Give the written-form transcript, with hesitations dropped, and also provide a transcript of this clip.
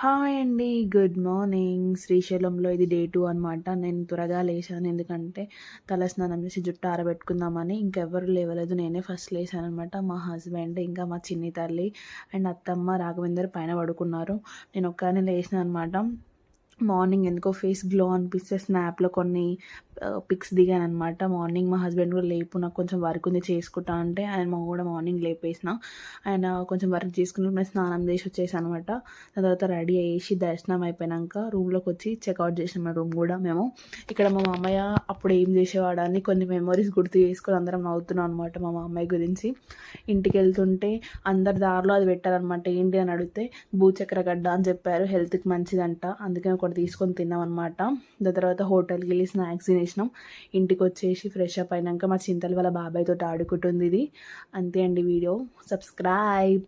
Hi అండి. Good morning. శ్రీశైలంలో ఇది డే 2 అనమాట. నేను త్వరగా లేచాను. ఎందుకంటే తలస్నానం చేసి జుట్టు ఆరబెట్టుకుందామని. ఇంకెవ్వరు లేవలేదు. నేనే ఫస్ట్ లేచాననమాట. మా హస్బెండ్, ఇంకా మా చిన్ని తల్లి అండ్ అత్తమ్మ, రాఘవేందర్ పైన పడుకున్నారు. నేను ఒక్కదాన్నే లేచాను అనమాట. మార్నింగ్ ఎందుకో ఫేస్ గ్లో అనిపిస్తే స్నాప్లో కొన్ని పిక్స్ దిగానమాట. మార్నింగ్ మా హస్బెండ్ కూడా లేపు, నాకు కొంచెం వర్క్ ఉంది చేసుకుంటా అంటే ఆయన కూడా మార్నింగ్ లేపేసిన. ఆయన కొంచెం వర్క్ చేసుకుని నేను స్నానం చేసి వచ్చేసాను అనమాట. దాని తర్వాత రెడీ అయ్యేసి దర్శనం అయిపోయాక రూమ్లోకి వచ్చి చెక్అవుట్ చేసినాం. రూమ్ కూడా మేము ఇక్కడ మా మామయ్య అప్పుడు ఏం చేసేవాడని కొన్ని మెమరీస్ గుర్తు చేసుకొని అందరం నవ్వుతున్నాం అనమాట మా మామయ్య గురించి. ఇంటికి వెళ్తుంటే అందరి దారిలో అది పెట్టారనమాట. ఏంటి అని అడిగితే భూచక్ర గడ్డ అని చెప్పారు, హెల్త్కి మంచిదంట. అందుకని ఒకటి తీసుకొని తిన్నాం అనమాట. దాని తర్వాత హోటల్కి వెళ్ళి స్నాక్స్ తినేసినాం. ఇంటికి వచ్చేసి ఫ్రెష్ అప్ అయినాక మా చింతలు వాళ్ళ బాబాయ్ తోటి ఆడుకుంటుంది. ఇది అంతే అండి వీడియో. సబ్స్క్రైబ్.